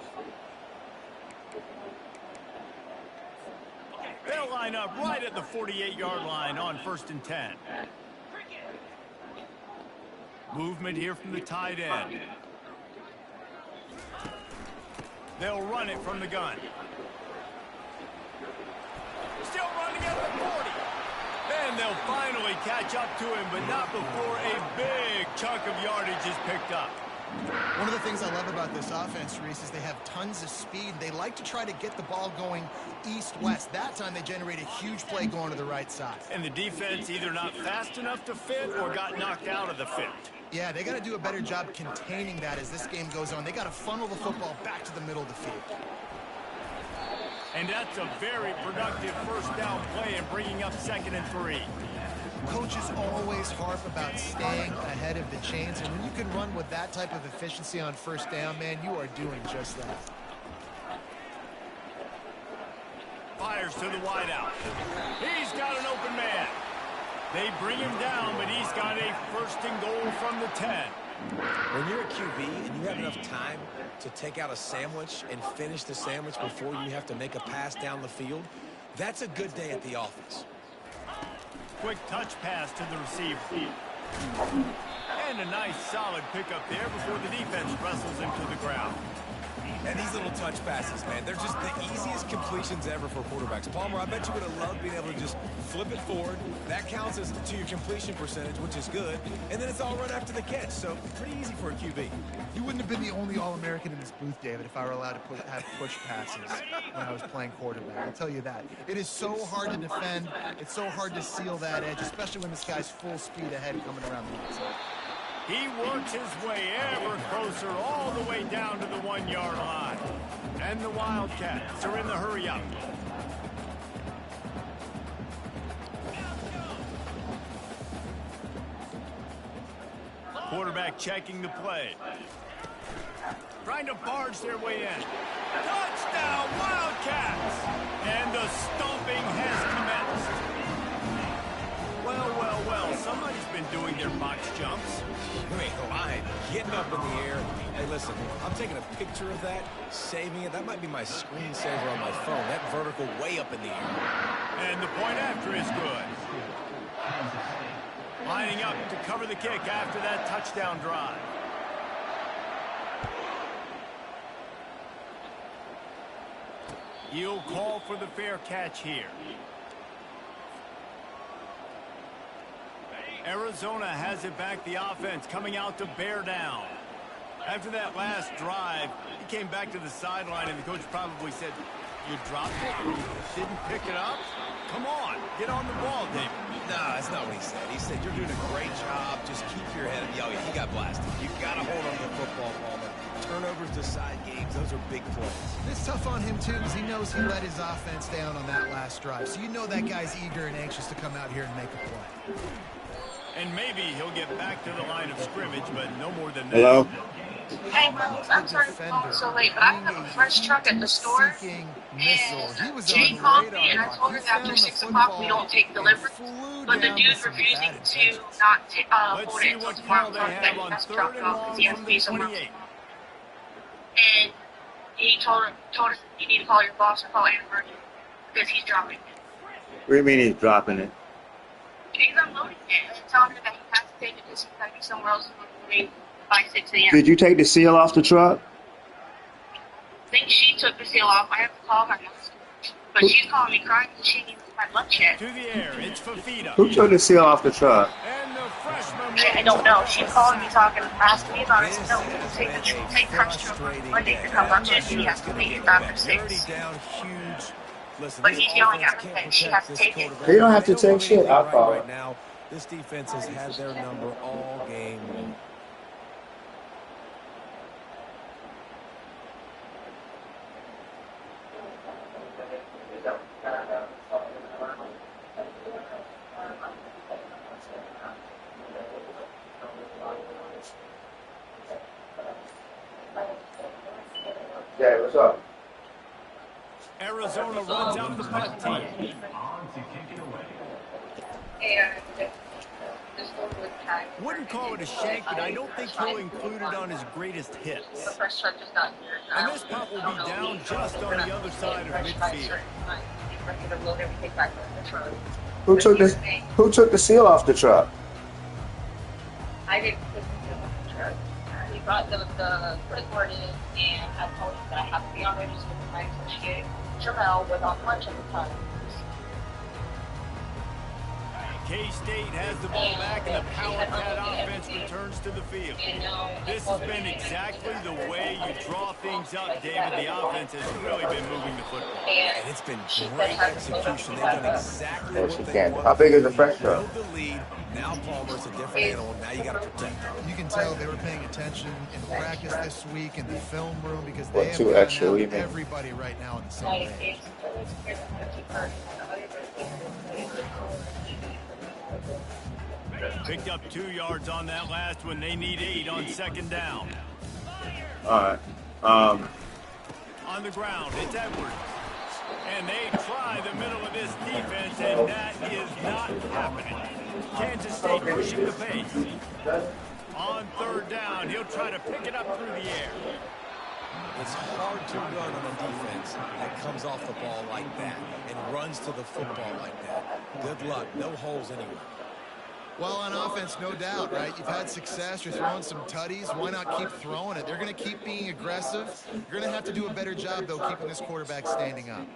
They'll line up right at the 48-yard line on 1st and 10. Movement here from the tight end. They'll run it from the gun. Still running at the 40. Then they'll finally catch up to him, but not before a big chunk of yardage is picked up. One of the things I love about this offense, Reese, is they have tons of speed. They like to try to get the ball going east-west. That time they generate a huge play going to the right side. And the defense either not fast enough to fit or got knocked out of the fit. Yeah, they got to do a better job containing that as this game goes on. They got to funnel the football back to the middle of the field. And that's a very productive first down play and bringing up 2nd and 3. Coaches always harp about staying ahead of the chains, and when you can run with that type of efficiency on first down, man, you are doing just that. Fires to the wideout. He's got an open man. They bring him down, but he's got a 1st and goal from the 10. When you're a QB and you have enough time to take out a sandwich and finish the sandwich before you have to make a pass down the field, that's a good day at the office. Quick touch pass to the receiver. And a nice solid pickup there before the defense wrestles him to the ground. And these little touch passes, man, they're just the easiest completions ever for quarterbacks. Palmer, I bet you would have loved being able to just flip it forward. That counts as to your completion percentage, which is good. And then it's all run after the catch, so pretty easy for a QB. You wouldn't have been the only All-American in this booth, David, if I were allowed to have push passes when I was playing quarterback. I'll tell you that. It is so hard to defend. It's so hard to seal that edge, especially when this guy's full speed ahead coming around the outside. He works his way ever closer all the way down to the 1-yard line. And the Wildcats are in the hurry-up. Quarterback checking the play. Trying to barge their way in. Touchdown, Wildcats! And the stomping has commenced. Well, somebody's been doing their box jumps. You ain't lying. Getting up in the air. Hey, listen, I'm taking a picture of that, saving it. That might be my screensaver on my phone. That vertical way up in the air. And the point after is good. Lining up to cover the kick after that touchdown drive. He'll call for the fair catch here. Arizona has it back, the offense coming out to bear down. After that last drive, he came back to the sideline, and the coach probably said, "You dropped it? Didn't pick it up? Come on, get on the ball, David." No, that's not what he said. He said, you're doing a great job. Just keep your head up. Oh, yeah, he got blasted. You got to hold on to the football, Palmer. Turnovers decide games. Those are big plays. It's tough on him, too, because he knows he let his offense down on that last drive. So you know that guy's eager and anxious to come out here and make a play. And maybe he'll get back to the line of scrimmage, but no more than that. Hello? Hey, Rose, I'm sorry for calling so late, but I have a fresh truck at the store, and Jay called me, and I told her that after 6 o'clock we don't take delivery, but the dude's refusing to not hold it until tomorrow morning that he has to drop it off because he has to pay somewhere else. And he told her you need to call your boss or call Amber because he's dropping it. What do you mean he's dropping it? He's unloading it and telling her that he has to take it because he's got to be somewhere else by 6 a.m. Did you take the seal off the truck? I think she took the seal off. I have to call her now. But she's calling me crying because she needs my lunch yet. To the air, it's Fafita. Who took the seal off the truck? And the freshman. I don't know. She's calling me, asking me about it. So no, take Crunch truck on Monday to come lunch it. He has to leave it after 6. But he's yelling at her that she has to take it. They don't have to take shit. I'll call it. Now, this defense has had their number all game long. Yeah, what's up? Arizona runs out the punt tee. On to kick it away. And this one was kind of Wouldn't call it a shank, but I don't think he'll include it on his greatest hits. the first truck just got here. And this punt will be down just on the other side of midfield. Who took the seal off the truck? I didn't put the truck. He brought the clipboard in, and I told him that I have to be on there just because my associate Jamel was on lunch at the time. K-State has the ball back, and the Power Cat offense returns to the field. This has been exactly the way you draw things up, David. The offense has really been moving the football. And it's been great execution. They've done exactly what they want. How big is the fresh truck? Build the lead. Now Palmer's a different animal. Now you got to protect him. You can tell they were paying attention in practice this week in the film room because they have two gotten extra out women. everybody right now on the same page. Picked up 2 yards on that last one. They need 8 on second down. All right. On the ground, it's Edwards. And they try the middle of this defense, and that is not happening. Kansas State pushing the pace. On third down, he'll try to pick it up through the air. It's hard to run on a defense that comes off the ball like that and runs to the football like that. Good luck. No holes anywhere. Well, on offense, no doubt, right? You've had success. You're throwing some tutties. Why not keep throwing it? They're going to keep being aggressive. You're going to have to do a better job, though, keeping this quarterback standing up.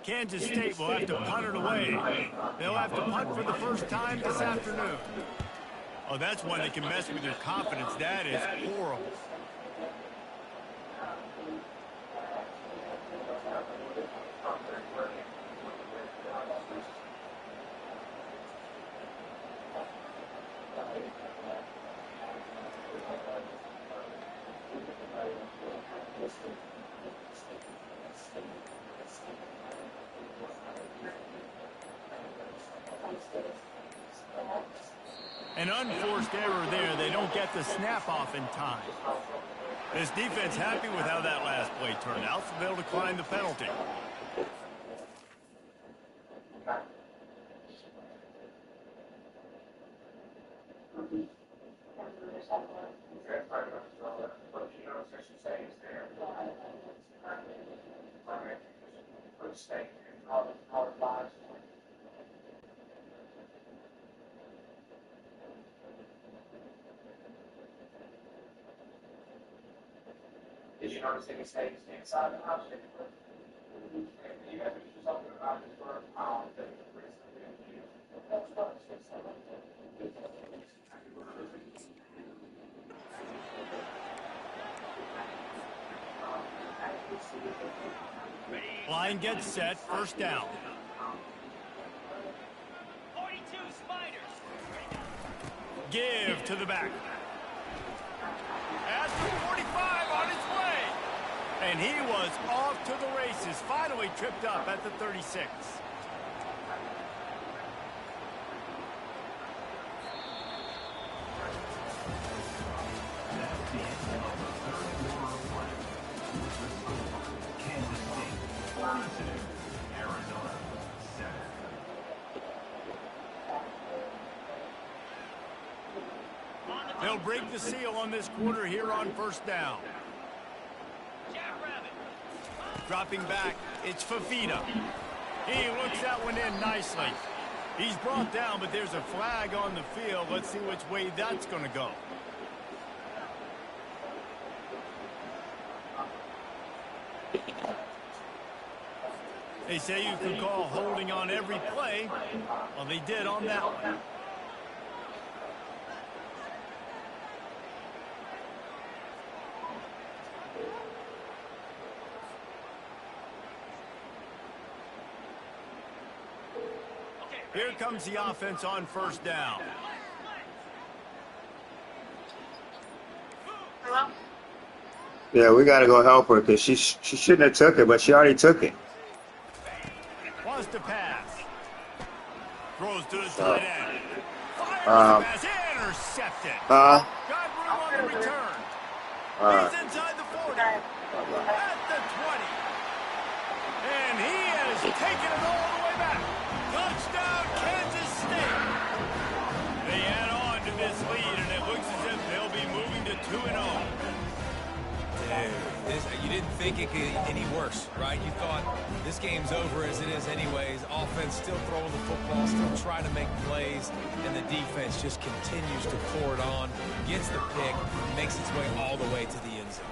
Kansas State will have to punt it away. They'll have to punt for the first time this afternoon. Oh, that's one that can mess with your confidence. That is horrible. An unforced error there. They don't get the snap off in time. This defense happy with how that last play turned out, so they'll decline the penalty. Did you notice any mistakes inside the house? You guys are just talking about this for Line gets set, first down. 42 Spiders. Give to the back. At the 45 on his way. And he was off to the races. Finally tripped up at the 36. They'll break the seal on this quarter here on first down. Dropping back, it's Fafita. He looks that one in nicely. He's brought down, but there's a flag on the field. Let's see which way that's going to go. They say you can call holding on every play. Well, they did on that one. Here comes the offense on first down. Hello? Yeah, we got to go help her because she shouldn't have took it, but she already took it. Wants to pass. Throws to the tight end. Fires pass intercepted. Got room on the return. He's inside the 40. At the 20. And he has taken it all the way back. Touchdown, Kansas State. They add on to this lead, and it looks as if they'll be moving to 2-0. You didn't think it could get any worse, right? You thought this game's over as it is anyways. Offense still throwing the football, still trying to make plays, and the defense just continues to pour it on, gets the pick, makes its way all the way to the end zone.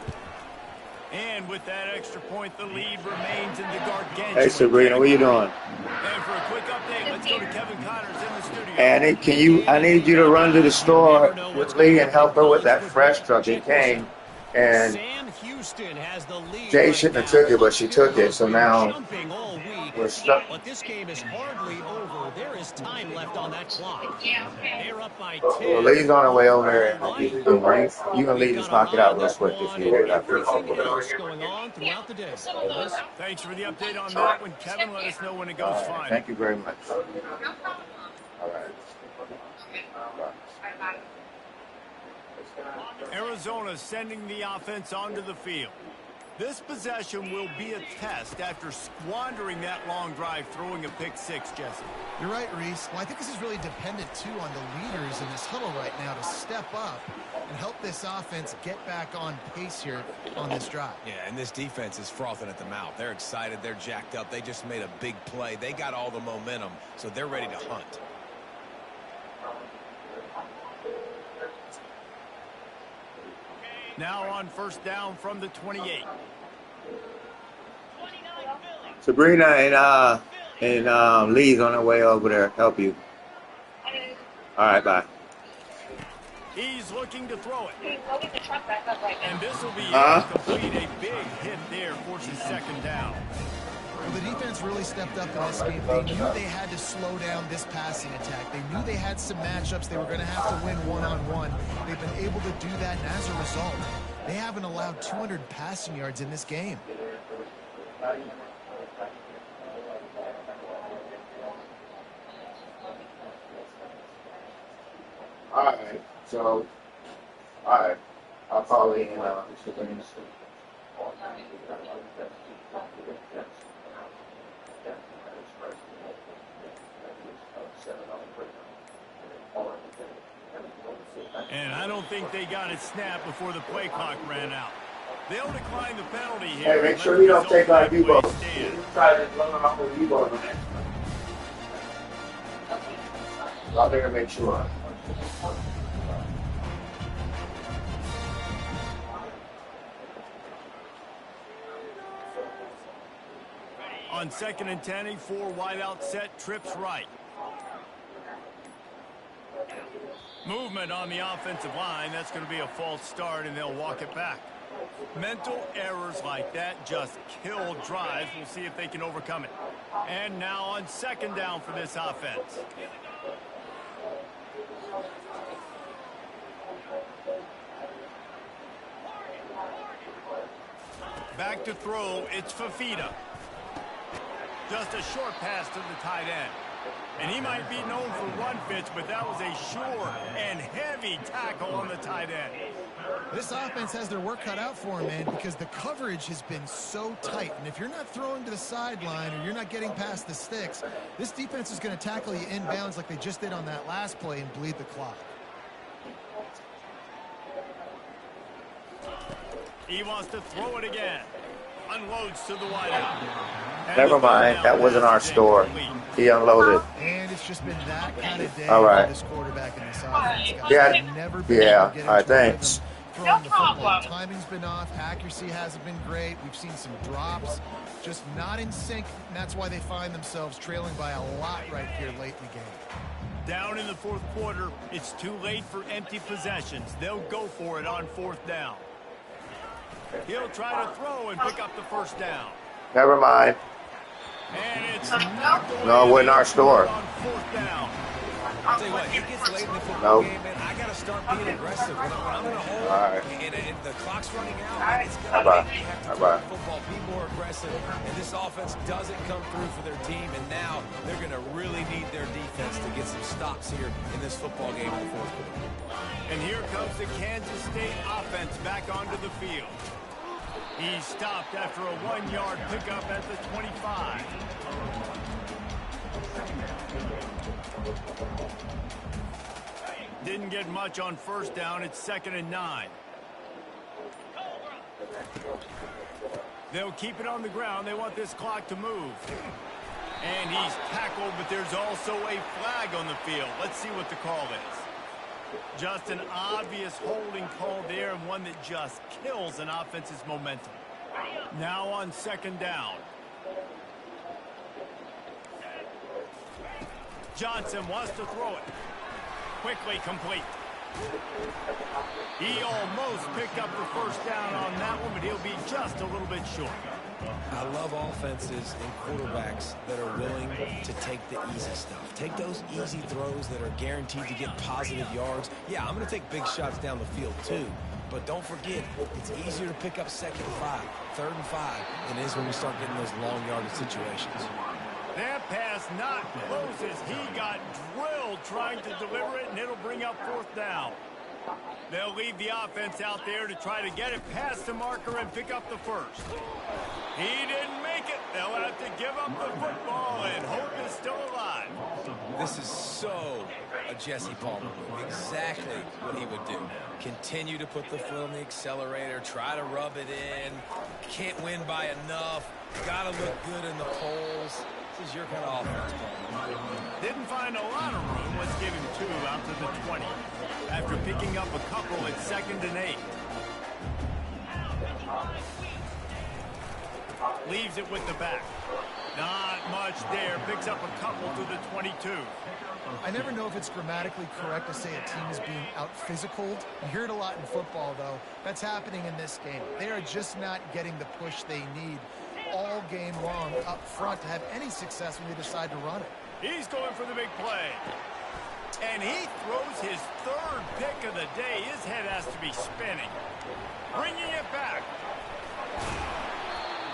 And with that extra point, the lead remains in the gargantuan. Hey, Sabrina, what are you doing? And for a quick update, let's go to Kevin Connors in the studio. Annie, I need you to run to the store with Lee and help her with that fresh truck. It came, and Sam Houston has the lead. Jay shouldn't have took it, but she took it, so now Jumping all week, we're stuck. but this game is hardly over. There is time left on that clock. They're up by 10. Well, Lee's on her way over there. You can Lee just knock it out real quick if you hear that. What's going on throughout the day? Thanks for the update on that one, Kevin. Let us know when it goes fine. Thank you very much. All right. Arizona sending the offense onto the field. This possession will be a test after squandering that long drive, throwing a pick six, Jesse. You're right, Reese. Well, I think this is really dependent, too, on the leaders in this huddle right now to step up and help this offense get back on pace here on this drive. Yeah, and this defense is frothing at the mouth. They're excited. They're jacked up. They just made a big play. They got all the momentum, so they're ready to hunt. Now on first down from the 28. Sabrina and Lee's on their way over there. Help you. All right, bye. He's looking to throw it. Loading the truck back up right now. And this will be able to complete a big hit there, forces second down. Well, the defense really stepped up in this game. They knew they had to slow down this passing attack. They knew they had some matchups they were going to have to win one-on-one. They've been able to do that, and as a result, they haven't allowed 200 passing yards in this game. All right. So, all right. I'll call Lee and And I don't think they got it snapped before the play clock ran out. They'll decline the penalty here. Hey, make sure you don't take our Debo. Try to run off with Debo on the next one. I'll there make sure. On 2nd and 10, a 4 wide out set, trips right. Movement on the offensive line. That's going to be a false start, and they'll walk it back. Mental errors like that just kill drives. We'll see if they can overcome it. And now on 2nd down for this offense. Back to throw, it's Fafita. Just a short pass to the tight end. And he might be known for run fits, but that was a sure and heavy tackle on the tight end. This offense has their work cut out for them, man, because the coverage has been so tight. And if you're not throwing to the sideline or you're not getting past the sticks, this defense is going to tackle you inbounds like they just did on that last play and bleed the clock. He wants to throw it again. Unloads to the wideout. Never mind. That wasn't our store. He unloaded. And it's just been that kind of day All right. for this quarterback in this offense. Guys. Yeah. They've never been Yeah. able to get All right, into a rhythm thanks. throwing the football. Timing's been off. Accuracy hasn't been great. We've seen some drops. Just not in sync. And that's why they find themselves trailing by a lot right here late in the game. Down in the 4th quarter, it's too late for empty possessions. They'll go for it on 4th down. He'll try to throw and pick up the first down. Never mind. And it's knocked away. No, it wasn't our store. On 4th down. I'll tell you what, it gets late in the football game, man. I got to start being aggressive. When I'm in a hole All right. and the clock's running out, it's going to Bye-bye. make me have to Bye-bye. play football, be more aggressive. And this offense doesn't come through for their team, and now they're going to really need their defense to get some stops here in this football game in the 4th quarter. And here comes the Kansas State offense back onto the field. He stopped after a 1-yard pickup at the 25. Didn't get much on first down. It's 2nd and 9. They'll keep it on the ground. They want this clock to move. And he's tackled, but there's also a flag on the field. Let's see what the call is. Just an obvious holding call there, and one that just kills an offense's momentum. Now on 2nd down. Johnson wants to throw it. Quickly complete. He almost picked up the first down on that one, but he'll be just a little bit short. I love offenses and quarterbacks that are willing to take the easy stuff. Take those easy throws that are guaranteed to get positive yards. Yeah, I'm going to take big shots down the field too. But don't forget, it's easier to pick up 2nd and 5, 3rd and 5 than it is when we start getting those long yardage situations. That pass not close as he got drilled trying to deliver it, and it'll bring up 4th down. They'll leave the offense out there to try to get it past the marker and pick up the first. He didn't make it. They'll have to give up the football, and hope is still alive. This is so a Jesse Palmer move. Exactly what he would do. Continue to put the foot on the accelerator, try to rub it in. Can't win by enough. Got to look good in the polls. This is your kind of offense, Palmer. Didn't find a lot of room. Let's give him 2 out to the 20. After picking up a couple at 2nd and 8. Leaves it with the back. Not much there. Picks up a couple to the 22. I never know if it's grammatically correct to say a team is being out-physicaled. You hear it a lot in football, though. That's happening in this game. They are just not getting the push they need all game long up front to have any success when they decide to run it. He's going for the big play. And he throws his 3rd pick of the day. His head has to be spinning. Bringing it back.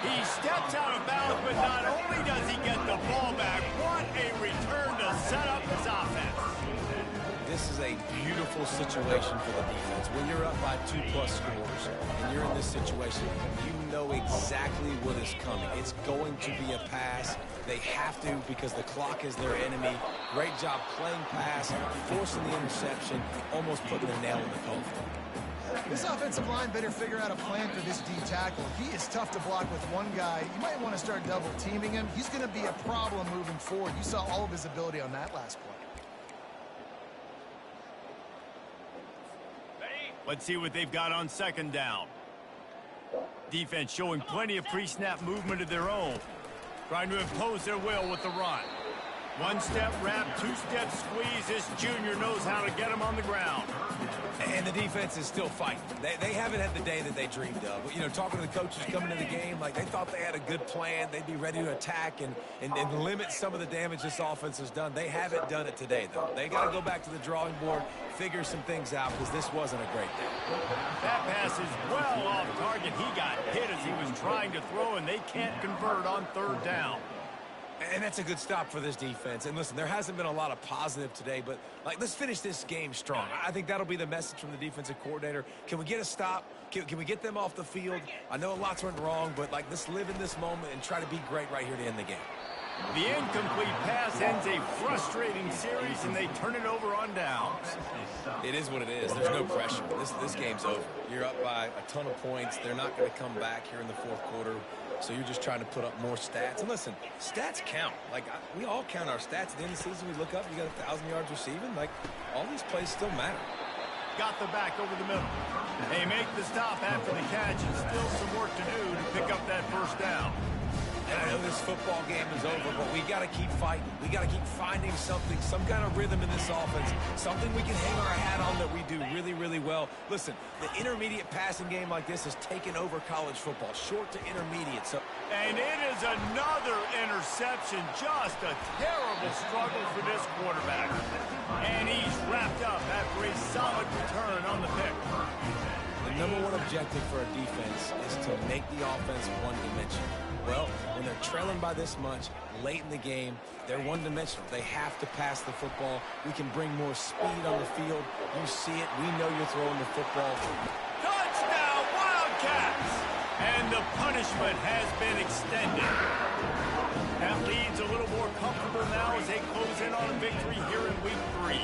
He steps out of bounds, but not only does he get the ball back, what a return to set up his offense. This is a beautiful situation for the defense. When you're up by 2+ scores and you're in this situation, you know exactly what is coming. It's going to be a pass. They have to because the clock is their enemy. Great job playing pass, forcing the interception, almost putting the nail in the coffin. This offensive line better figure out a plan for this D tackle. He is tough to block with one guy. You might want to start double teaming him. He's going to be a problem moving forward. You saw all of his ability on that last play. Let's see what they've got on 2nd down. Defense showing plenty of pre-snap movement of their own. Trying to impose their will with the run. 1-step wrap, 2-step squeeze. This junior knows how to get him on the ground. And the defense is still fighting. They haven't had the day that they dreamed of. You know, talking to the coaches coming into the game, like they thought they had a good plan. They'd be ready to attack and limit some of the damage this offense has done. They haven't done it today, though. They got to go back to the drawing board, figure some things out, because this wasn't a great day. That pass is well off target. He got hit as he was trying to throw, and they can't convert on 3rd down. And that's a good stop for this defense. And listen, there hasn't been a lot of positive today, but like let's finish this game strong. I think that'll be the message from the defensive coordinator. Can we get a stop? Can we get them off the field? I know lots went wrong, but like let's live in this moment and try to be great right here to end the game. The incomplete pass ends a frustrating series, and they turn it over on downs. It is what it is. There's no pressure. This game's over. You're up by a ton of points. They're not going to come back here in the 4th quarter. So you're just trying to put up more stats. And listen, stats count. Like, we all count our stats. At the end of the season, we look up, you got 1,000 yards receiving. Like, all these plays still matter. Got the back over the middle. They make the stop after the catch, and still some work to do to pick up that 1st down. And I know this football game is over, but we got to keep fighting. We got to keep finding something, some kind of rhythm in this offense, something we can hang our hat on that we do really, really well. Listen, the intermediate passing game like this has taken over college football, short to intermediate. And it is another interception, just a terrible struggle for this quarterback. And he's wrapped up after a solid return on the pick. The #1 objective for a defense is to make the offense one-dimensional. Well, when they're trailing by this much late in the game, they're one-dimensional. They have to pass the football. We can bring more speed on the field. You see it. We know you're throwing the football. Touchdown, Wildcats! And the punishment has been extended. That leads a little more comfortable now as they close in on a victory here in week 3.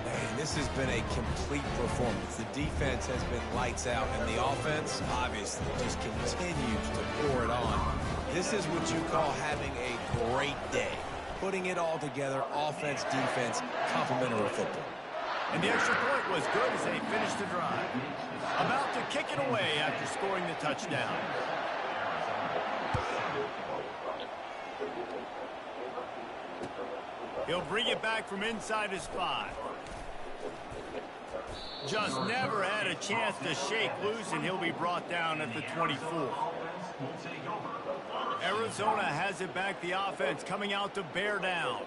Man, this has been a complete performance. The defense has been lights out, and the offense, obviously, just continues to pour it on. This is what you call having a great day. Putting it all together, offense, defense, complementary football. And the extra point was good as they finished the drive. About to kick it away after scoring the touchdown. He'll bring it back from inside his 5. Just never had a chance to shake loose, and he'll be brought down at the 24. Arizona has it back, the offense coming out to bear down.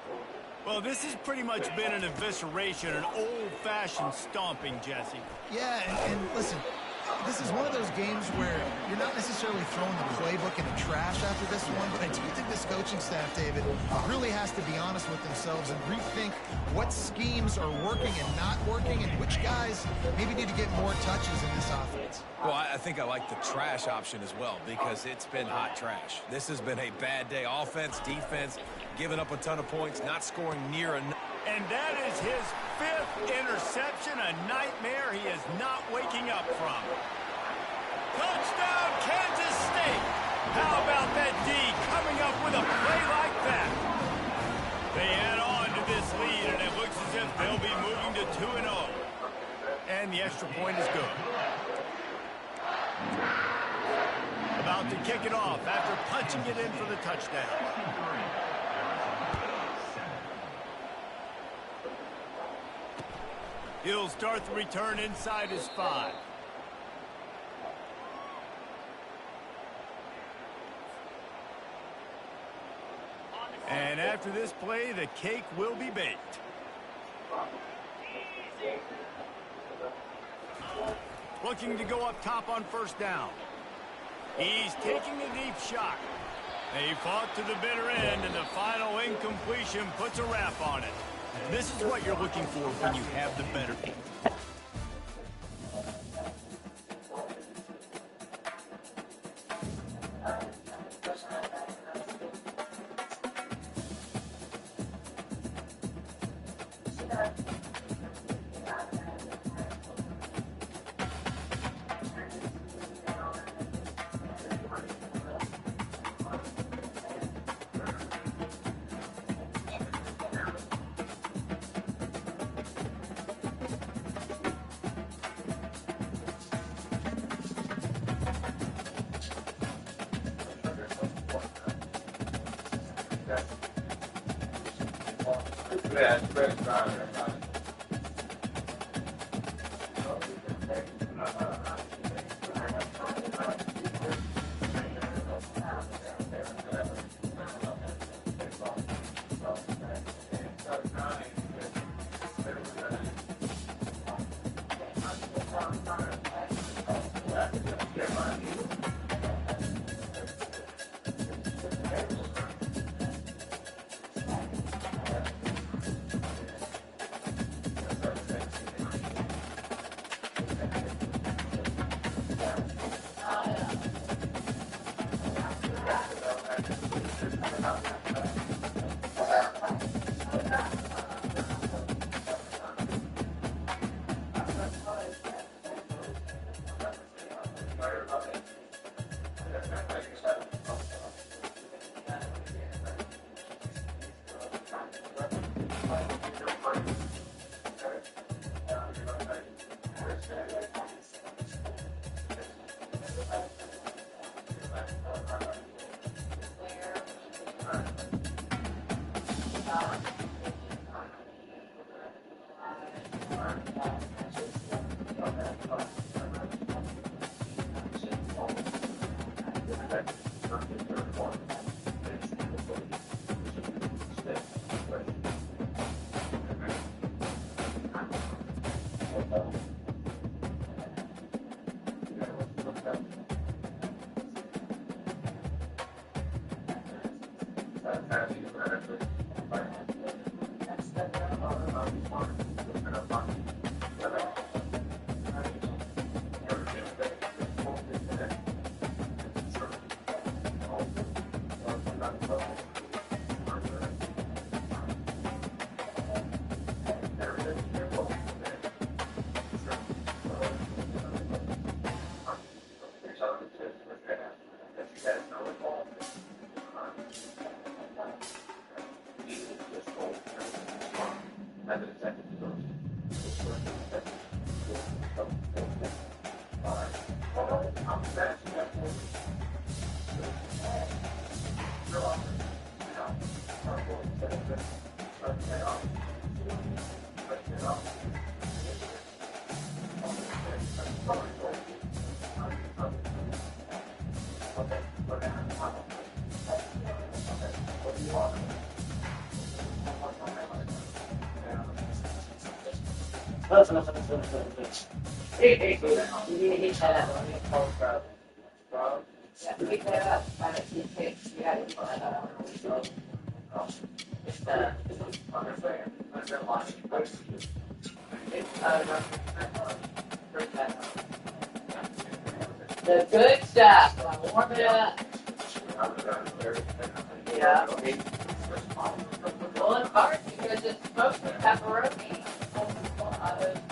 Well, this has pretty much been an evisceration, an old-fashioned stomping, Jesse. Yeah, and listen, this is one of those games where you're not necessarily throwing the playbook in the trash after this one, but I do think this coaching staff, David, really has to be honest with themselves and rethink what schemes are working and not working and which guys maybe need to get more touches in this offense. Well, I think I like the trash option as well because it's been hot trash. This has been a bad day. Offense, defense, giving up a ton of points, not scoring near enough. And that is his 5th interception, a nightmare he is not waking up from. Touchdown, Kansas State! How about that D coming up with a play like that? They add on to this lead, and it looks as if they'll be moving to 2-0. And the extra point is good. About to kick it off after punching it in for the touchdown. He'll start the return inside his 5. And after this play, the cake will be baked. Looking to go up top on first down. He's taking a deep shot. They fought to the bitter end, and the final incompletion puts a wrap on it. This is what you're looking for when you have the better team. Hey, you need to heat that up. Yeah, heat that up. You gotta heat that up. It's the good stuff. Warm it up. Yeah. Well, in part because it's smoked with pepperoni.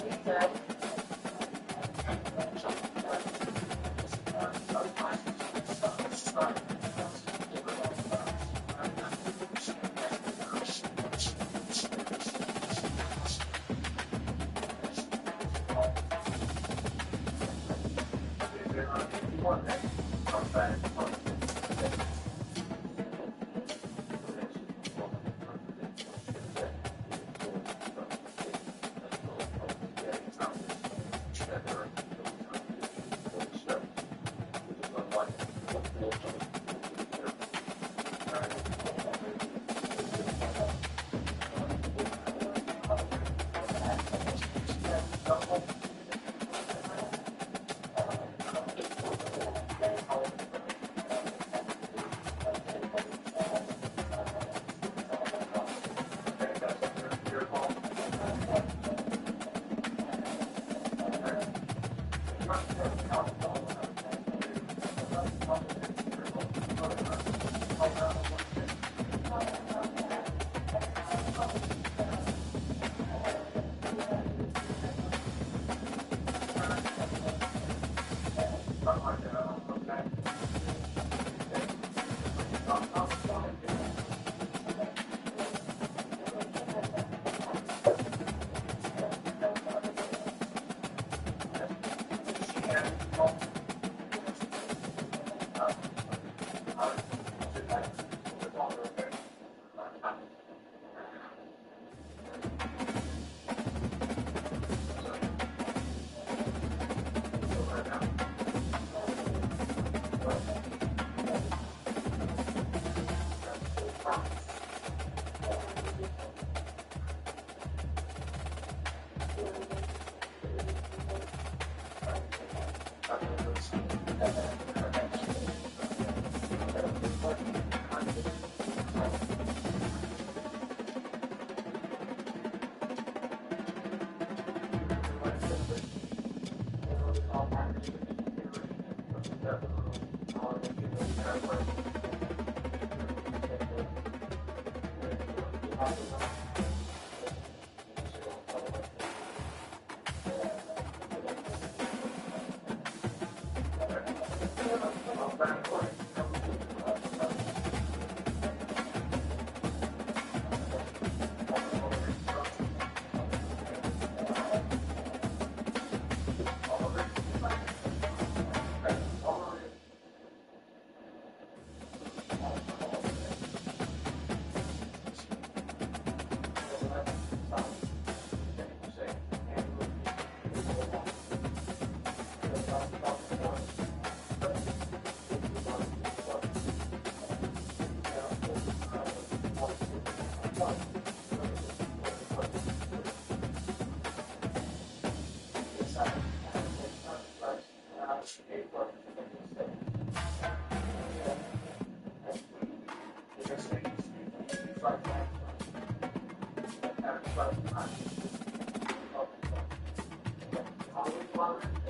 Pizza. Thank you.